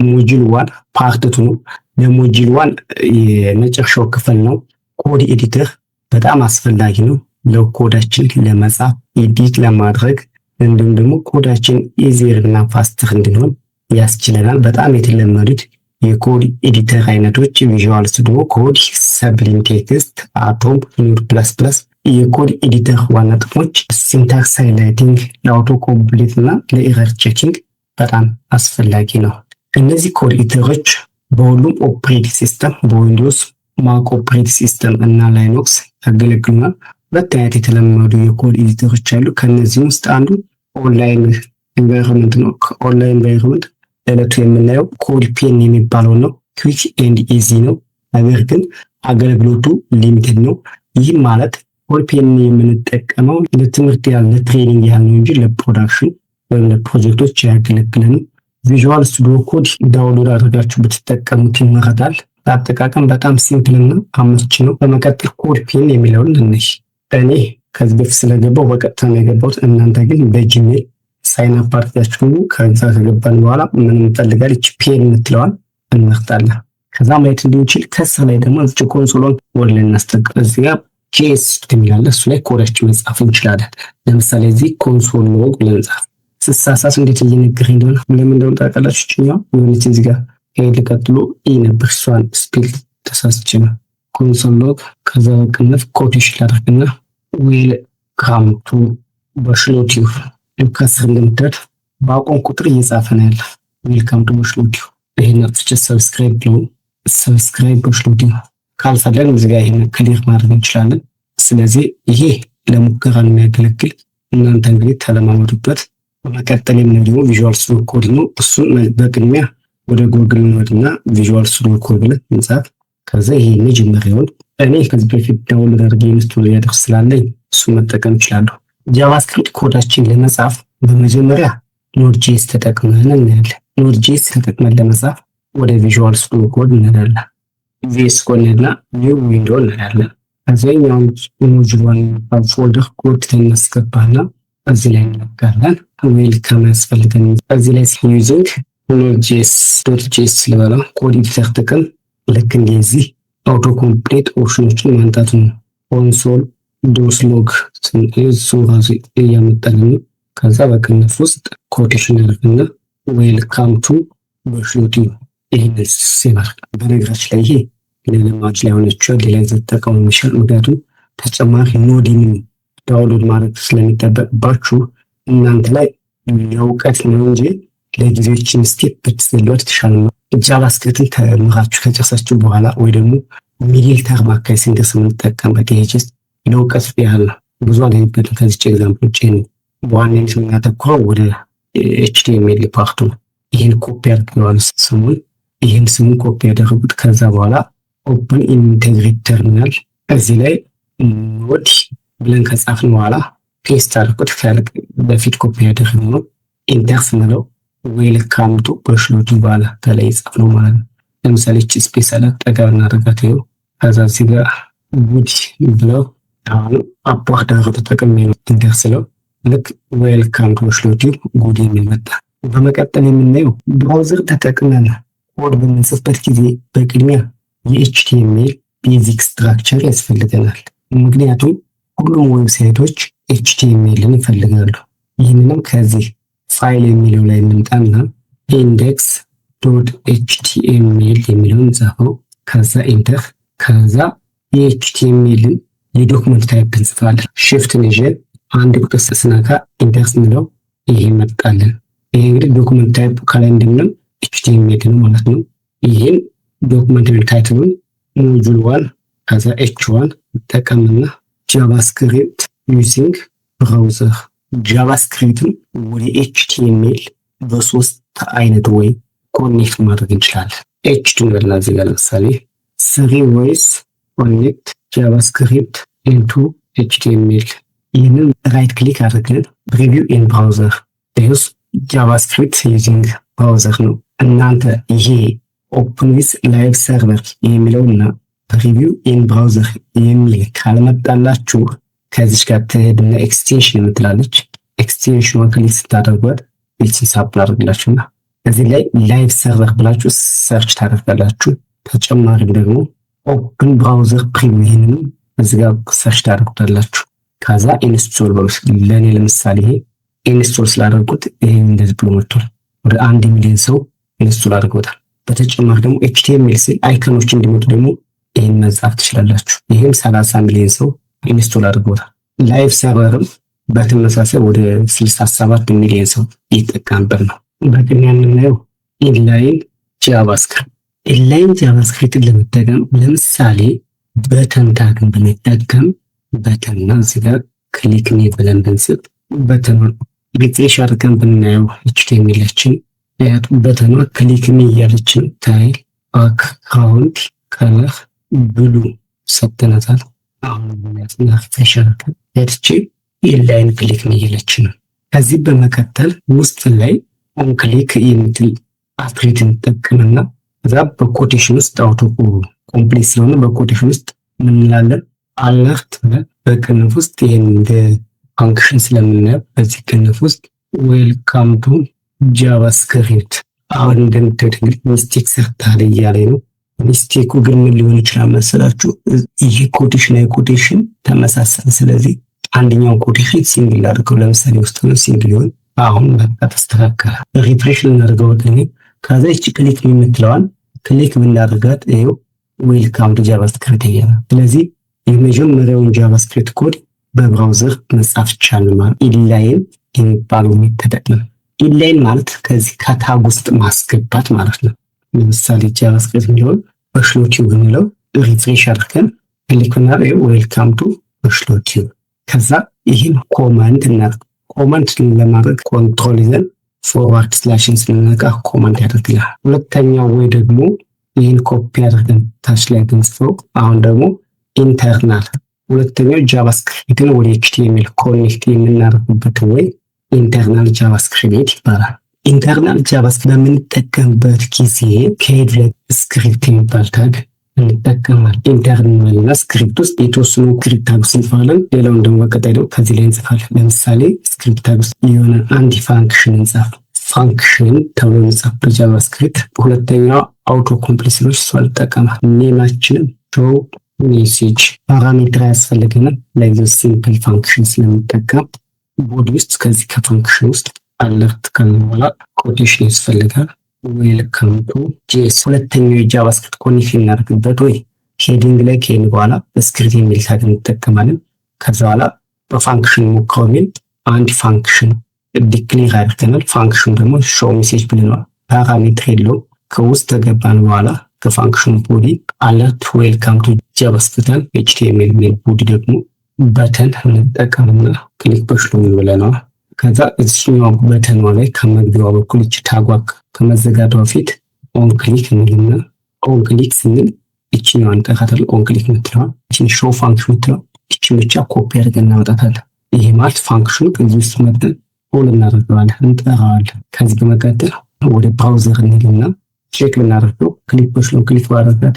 ሞጁል 1 ፓርት 2 ነው። ለሞጁል 1 የመጨረሻው ክፍል ነው። ኮድ ኤዲተር በጣም አስፈላጊ ነው ለኮዳችን ለመጻፍ ኤዲት ለማድረግ እንዲሁም ደግሞ ኮዳችን ኢዚየር እና ፋስተር እንዲሆን ያስችለናል። በጣም የተለመዱት የኮድ ኤዲተር አይነቶች ቪዥዋል ስቱዲዮ ኮድ፣ ሰብሊም ቴክስት፣ አቶም፣ ኑር ፕለስ ፕለስ። የኮድ ኤዲተር ዋና ጥቅሞች ሲንታክስ ሃይላይቲንግ፣ ለአውቶ ኮምፕሊት እና ለኤረር ቼኪንግ በጣም አስፈላጊ ነው። እነዚህ ኮድ ኤዲተሮች በሁሉም ኦፕሬቲንግ ሲስተም በዊንዶውስ፣ ማክ ኦፕሬቲንግ ሲስተም እና ላይኖክስ ያገለግሉናል። ሁለት አይነት የተለመዱ የኮድ ኤዲተሮች አሉ። ከነዚህ ውስጥ አንዱ ኦንላይን ኤንቫይሮንመንት ነው። ከኦንላይን ኤንቫይሮንመንት ለዕለቱ የምናየው ኮድ ፔን የሚባለው ነው። ኩዊክ ኤንድ ኢዚ ነው፣ ነገር ግን አገልግሎቱ ሊሚትድ ነው። ይህም ማለት ኮድ ፔን የምንጠቀመው ለትምህርት ያህል ለትሬኒንግ ያህል ነው እንጂ ለፕሮዳክሽን ወይም ለፕሮጀክቶች አያገለግለንም። ቪዥዋል ስቱዲዮ ኮድ ዳውንሎድ አድርጋችሁ ብትጠቀሙት ይመረጣል። ለአጠቃቀም በጣም ሲምፕል እና አመቺ ነው። በመቀጠል ኮድ ፔን የሚለውን እንሽ እኔ ከዚህ በፊት ስለገባው በቀጥታ ነው የገባሁት። እናንተ ግን በጂሜል ሳይን አፕ አድርጋችሁ ከዛ ከገባን በኋላ ምን እንፈልጋለን? እቺ ፔን የምትለዋን እንመርጣለን። ከዛ ማየት እንድንችል ከስር ላይ ደግሞ እዚህ ኮንሶሎን ወደ ላይ እናስጠጋ። እዚህ ጋር ጄኤስ የሚላለ እሱ ላይ ኮዳችን መጻፍ እንችላለን። ለምሳሌ እዚህ ኮንሶል ሎግ ብለን ጻፍ። ስሳሳት እንዴት እየነገረኝ እንደሆነ ለምን እንደሆነ ታውቃላችሁ? እችኛው የሆነች እዚህ ጋር ሄድ ቀጥሎ ኢ ነበር፣ እሷን ስፔል ተሳስቼ ነው። ኮንሶል ሎግ ከዛ በቅንፍ ኮቴሽን ላድርግና ዌል ካም ቱ በሽሎቲዩ ከስር እንደምታዩት በአቆም ቁጥር እየጻፈ ነው ያለ ዌልካም ቱ በሽሎቲዩ። ይሄን አጥፍቼ ሰብስክራይብ ነው ሰብስክራይብ በሽሎቲዩ ካልፈለግን እዚህ ጋር ይሄን ክሊር ማድረግ እንችላለን። ስለዚህ ይሄ ለሙከራ ነው የሚያገለግል። እናንተ እንግዲህ ተለማመዱበት። በመቀጠል የምንለው ቪዥዋል ስቱዲዮ ኮድ ነው። እሱን በቅድሚያ ወደ ጉግል እንወድና ቪዥዋል ስቱዲዮ ኮድ ብለን እንጻፍ። ከዛ ይሄ መጀመሪያውን እኔ ከዚህ በፊት ዳውንሎድ አድርጌ ኢንስቶል ያደርግ ስላለኝ እሱን መጠቀም እችላለሁ። ጃቫስክሪፕት ኮዳችን ለመጻፍ በመጀመሪያ ኖድ.ጄኤስ ተጠቅመን እናያለን። ኖድ.ጄኤስ ተጠቅመን ለመጻፍ ወደ ቪዥዋል ስቱዲዮ ኮድ እንሄዳለን። ቪኤስ ኮድ እና ኒው ዊንዶ እንሄዳለን። ከዚያኛው ሞጁል 1 ፎልደር ኮድ እናስገባና እዚህ ላይ እንነካለን። ዌልካም ያስፈልገን እዚህ ላይ ዩዚንግ ኖድ.ጄኤስ ልበለው ኮድ ኤዲተር ጥቅም ልክ እንደዚህ አውቶ ኮምፕሊት ኦፕሽኖችን ማንጣት ነው። ኮንሶል ዶስ ሎግ እሱ ራሱ እያመጣልን ነው። ከዛ በቅንፍ ውስጥ ኮቴሽን ያደርግና ዌልካም ቱ በሽሎቲዩ ይህን ሲመር። በነገራችን ላይ ይሄ ለልማጅ ላይ ሆነችዋል ሌላ የተጠቀሙ የሚሻል፣ ምክንያቱም ተጨማሪ ኖድን ዳውንሎድ ማድረግ ስለሚጠበቅባችሁ እናንተ ላይ ለእውቀት ነው እንጂ ለጊዜዎችን ስቴፕ ብትዘሏት የተሻለ ነው። ጃቫስክሪፕትን ተምራችሁ ከጨረሳችሁ በኋላ ወይ ደግሞ ሚድል ተርም አካባቢ ስንደርስ የምንጠቀምበት ይሄ ጀስት ለእውቀት ያህል ነው። ብዙ አለኝበትም ከዚች ኤግዛምፕሎች ነው። በዋናነት የምናተኩረው ወደ ኤችቲኤምኤል ፓርቱ ነው። ይህን ኮፒ አድርገዋል ስሙን። ይህን ስሙን ኮፒ ያደረጉት ከዛ በኋላ ኦፕን ኢንቴግሬት ተርሚናል እዚህ ላይ ኖድ ብለን ከጻፍን በኋላ ፔስት አድርጉት። በፊት ኮፒ ያደረግነው ነው። ኢንተር ስንለው ዌልካም ቱ በሽሎቲዩ ባለ ከላይ ጻፍነው ማለት ነው። ለምሳሌ እቺ ስፔስ አለ ጠጋ እናደርጋት ይኸው። ከዛ እዚህ ጋር ጉድ ብለው አሁን አፕዋርድ አድርገው ተጠቅሜ ኢንተር ስለው ልክ ዌልካም ቱ በሽሎቲዩ ጉድ የሚል መጣ። በመቀጠል የምናየው ብራውዘር ተጠቅመን ኮድ በምንጽፍበት ጊዜ በቅድሚያ የኤችቲኤምኤል ቤዚክ ስትራክቸር ያስፈልገናል። ምክንያቱም ሁሉም ዌብሳይቶች ኤችቲኤምኤልን ይፈልጋሉ። ይህንንም ከዚህ ፋይል የሚለው ላይ እንምጣና ኢንዴክስ ዶት ኤችቲኤምኤል የሚለውን ጻፈው። ከዛ ኢንተር። ከዛ የኤችቲኤምኤልን የዶክመንት ታይፕ እንጽፋለን። ሽፍትን ይዤ አንድ ቁጥር ስነካ ኢንተር ስንለው ይሄ መጣለን። ይሄ እንግዲህ ዶክመንት ታይፕ ከላይ እንደምንም ኤችቲኤምኤል ነው ማለት ነው። ይሄን ዶክመንት ታይትሉን ሞጁል 1 ከዛ ኤች1 ተጠቀምና ጃቫስክሪፕት ዩዚንግ ብራውዘር ጃቫስክሪፕትን ወደ ኤችቲኤምኤል በሶስት አይነት ወይ ኮኔክት ማድረግ እንችላለን። ኤች2 እንበልና እዚህ ጋር ለምሳሌ 3 ways ኮኔክት ጃቫስክሪፕት ኢንቱ ኤችቲኤምኤል። ይህንን ራይት ክሊክ አድርገን ፕሪቪው ኢን ብራውዘር ዩዝ ጃቫስክሪፕት ዩዚንግ ብራውዘር ነው። እናንተ ይሄ ኦፕን ዊዝ ላይቭ ሰርቨር የሚለውና ፕሪቪው ኢን ብራውዘር የሚል ካልመጣላችሁ ከዚች ጋር ትሄድና ኤክስቴንሽን የምትላለች ኤክስቴንሽኗን ክሊክ ስታደርጓት ቤችን ሳፕ ላድርግላችሁና እዚህ ላይ ላይቭ ሰርቨር ብላችሁ ሰርች ታደርጋላችሁ። ተጨማሪም ደግሞ ኦፕን ብራውዘር ፕሪቪው ይሄንንም እዚህ ጋር ሰርች ታደርጉታላችሁ። ከዛ ኢንስቶል በሉት። ለኔ ለምሳሌ ይሄ ኢንስቶል ስላደረጉት ይሄ እንደዚህ ብሎ መጥቷል። ወደ 1 ሚሊዮን ሰው ኢንስቶል አድርጎታል። በተጨማሪ ደግሞ HTML አይኮኖች እንዲመጡ ደግሞ ይሄን መጻፍ ትችላላችሁ። ይሄም 30 ሚሊዮን ሰው ኢንስቶል አድርጎታል። ላይቭ ሰርቨርም በተመሳሳይ ወደ 67 ሚሊዮን ሰው እየተጠቀመበት ነው። በቅድሚያ የምናየው ኢንላይን ጃቫስክሪፕት። ኢንላይን ጃቫስክሪፕትን ለመጠቀም ለምሳሌ በተን ታግን ብንጠቀም በተንና እዚህ ጋር ክሊክ ሚ ብለን ብንጽፍ በተን ሪፍሬሽ አድርገን ብናየው HTMLችን በተኗ ክሊክ ሚ እያለችን ታይል ባክግራውንድ ከለር ብሉ ሰጥተናታል። አሁን በሚያስና ሪፍሬሽ አድርገን ሄድቼ ኢንላይን ክሊክ ሚ እያለችን ነው። ከዚህ በመቀጠል ውስጥ ላይ ኦን ክሊክ የምትል አትሪት እንጠቀምና እዛ በኮቴሽን ውስጥ አውቶ ኮምፕሊት ስለሆነ በኮቴሽን ውስጥ ምን እንላለን? አለርት ብለን በቅንፍ ውስጥ ይሄን እንደ ፋንክሽን ስለምናየው በዚህ ቅንፍ ውስጥ ዌልካም ቱ ጃቫስክሪፕት። አሁን እንደምታዩት እንግዲህ ሚስቴክ ሰርታል እያለ ነው። ሚስቴኩ ግን ምን ሊሆን ይችላል መሰላችሁ? ይሄ ኮቴሽን ኮቴሽን ተመሳሳይ። ስለዚህ አንደኛው ኮቴሽን ሲንግል አድርገው ለምሳሌ ውስጥ ነው ሲንግል ይሆን። አሁን በቃ ተስተካከለ። ሪፍሬሽ ልናደርገው ወደኔ ከዛ እቺ ክሊክ የምትለዋን ክሊክ ብናደርጋት ይሄው ዌልካም ቱ ጃቫስክሪፕት እያለ። ስለዚህ የመጀመሪያውን ጃቫስክሪፕት ኮድ በብራውዘር መጻፍ ይቻላል ማለት ኢንላይን የሚባለው ተጠቅመን። ኢንላይን ማለት ከዚህ ከታግ ውስጥ ማስገባት ማለት ነው። ለምሳሌ ጃቫስክሪፕት የሚለውን በሽሎቲው ብንለው ሪፍሬሽ አድርገን ክሊክ ብናደርግ ዌልካም ቱ በሽሎቲው። ከዛ ይህን ኮማንድ እናደርግ። ኮማንድ ለማድረግ ኮንትሮል ይዘን ፎርዋርድ ስላሽን ስንነካ ኮማንድ ያደርግልናል። ሁለተኛው ወይ ደግሞ ይህን ኮፒ አድርገን ታች ላይ ብንጽፈው አሁን ደግሞ ኢንተርናል ሁለተኛው ጃቫስክሪፕትን ወደ HTML ኮኔክት የምናደርግበት ወይ ኢንተርናል ጃቫስክሪፕት ይባላል። ኢንተርናል ጃቫስክሪፕት በምንጠቀምበት ጊዜ ከሄድ ላይ ስክሪፕት የሚባል ታግ እንጠቀማለን። ኢንተርናል እና ስክሪፕት ውስጥ የተወሰኑ ስክሪፕት ታግ እንጽፋለን። ሌላውን ደግሞ በቀጣይ ደግሞ ከዚህ ላይ እንጽፋለን። ለምሳሌ ስክሪፕት ታግ ውስጥ የሆነ አንድ ፋንክሽን እንጻፍ። ፋንክሽን ተብሎ እንጻፍ በጃቫስክሪፕት። ሁለተኛው አውቶ ኮምፕሊሽኖች እሷ እንጠቀማል። ኔማችንን ሾው ሜሴጅ ፓራሜትር ያስፈልገናል። ለዚህ ሲምፕል ፋንክሽን ስለምንጠቀም ቦዲ ውስጥ ከዚህ ከፋንክሽን ውስጥ አለርት ከመላ ኮቴሽን ያስፈልጋል። ዌልካም ቱ ጄስ ሁለተኛው የጃቫስክሪፕት ኮኔክት እናደርግበት ወይ ሄዲንግ ላይ ከሄድን በኋላ በስክሪፕት የሚል ታግ እንጠቀማለን። ከዛ በኋላ በፋንክሽን ሞክረው የሚል አንድ ፋንክሽን ዲክሌር አድርገናል። ፋንክሽኑ ደግሞ ሾው ሜሴጅ ብለናል። ፓራሜትር የለውም። ከውስጥ ተገባን በኋላ ከፋንክሽኑ ቦዲ አለርት ዌልካም ቱ ጃቫስክሪፕት HTML የሚል ቦዲ ደግሞ በተን እንጠቀምና ክሊክ በሽሎ ብለናል። ከዛ እዚህኛው በተኗ ላይ ከመግቢያው በኩል እቺ ታጓ ከመዘጋቷ በፊት ኦን ክሊክ እንልና ኦን ክሊክ ስንል እቺኛዋን ጠቃተል ኦን ክሊክ ምትለዋል እቺን ሾው ፋንክሽን ምትለዋል እቺን ብቻ ኮፒ አድርገን እናወጣታለን። ይሄ ማለት ፋንክሽኑ ከዚህ ውስጥ መጥተን ኦል እናደርገዋለን እንጠራዋለን። ከዚህ በመቀጠል ወደ ብራውዘር እንልና ቼክ ብናደርገው ክሊክ በሽሎ ክሊክ ባደረጋት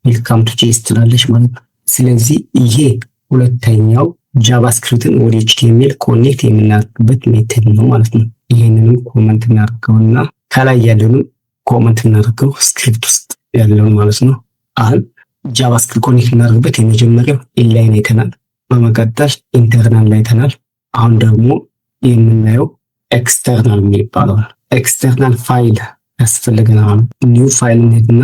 ዌልካም ቱ ጄስ ትላለች ማለት ነው። ስለዚህ ይሄ ሁለተኛው ጃቫስክሪፕትን ወደ HTML ኮኔክት የምናደርግበት ሜተድ ነው ማለት ነው። ይሄንንም ኮመንት እናደርገውና ከላይ ያለውን ኮመንት እናደርገው ስክሪፕት ውስጥ ያለውን ማለት ነው። አሁን ጃቫስክሪፕት ኮኔክት እናደርግበት የመጀመሪያው ኢንላይን አይተናል። በመቀጠል ኢንተርናል አይተናል። አሁን ደግሞ የምናየው ኤክስተርናል የሚባለው ኤክስተርናል ፋይል ያስፈልገናል። ኒው ፋይል እና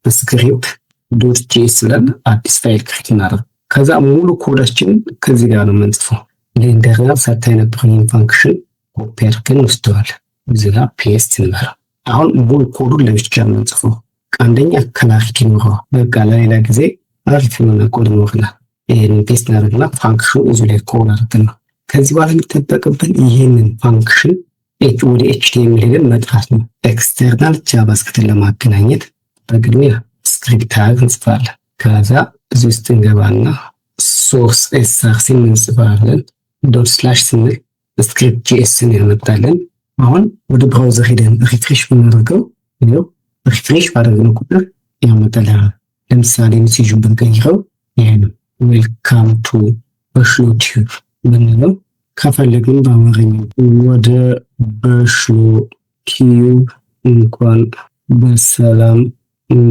በስክሪፕት ዶት ጄስ ብለን አዲስ ፋይል ክሬት እናደርግ። ከዛ ሙሉ ኮዳችንን ከዚህ ጋር ነው የምንጽፈው። ለኢንተርናል ሰታ የነበረውን ፋንክሽን ኮፒ አድርገን ወስደዋል። እዚህ ጋር ፔስት እንበል። አሁን ሙሉ ኮዱን ለብቻ ነው የምንጽፈው። አንደኛ ክላሪቲ ነው። በቃ ለሌላ ጊዜ አሪፍ የሆነ ኮድ ነው። ይሄንን ፔስት እናደርግና ፋንክሽኑ እዚህ ላይ ኮድ አድርገን ነው። ከዚህ በኋላ የሚጠበቅብን ይሄንን ፋንክሽን ወደ HTML ሄደን መጥራት ነው። ኤክስተርናል ጃቫስክሪፕትን ለማገናኘት በቅድሚያ ስክሪፕት ታግ እንጽፋለን። ከዛ እዚህ ውስጥ እንገባና ሶርስ ኤስአርሲን እንጽፋለን። ዶት ስላሽ ስንል ስክሪፕት ጂኤስን ያመጣለን። አሁን ወደ ብራውዘር ሄደን ሪፍሬሽ ብናደርገው ይኸው ሪፍሬሽ ባደረግነው ቁጥር ያመጣልናል። ለምሳሌ ሜሴጁን ብንቀይረው ይሄንን ዌልካም ቱ በሽሎ ቲዩብ ብንለው ከፈለግን በአማርኛ ወደ በሽሎ ቲዩብ እንኳን በሰላም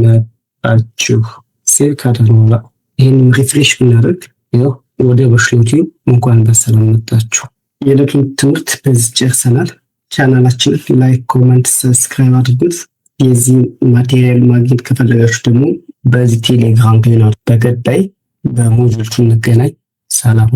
መጣችሁ። ሴቭ ካደረግን ይህን ሪፍሬሽ ብናደርግ ያው ወደ በሽሎቲ እንኳን በሰላም መጣችሁ። የዕለቱን ትምህርት በዚህ ጨርሰናል። ቻናላችንን ላይክ፣ ኮመንት፣ ሰብስክራይብ አድርጉት። የዚህ ማቴሪያል ማግኘት ከፈለጋችሁ ደግሞ በዚህ ቴሌግራም ይሆናል። በቀጣይ በሞጁል እንገናኝ። ሰላም።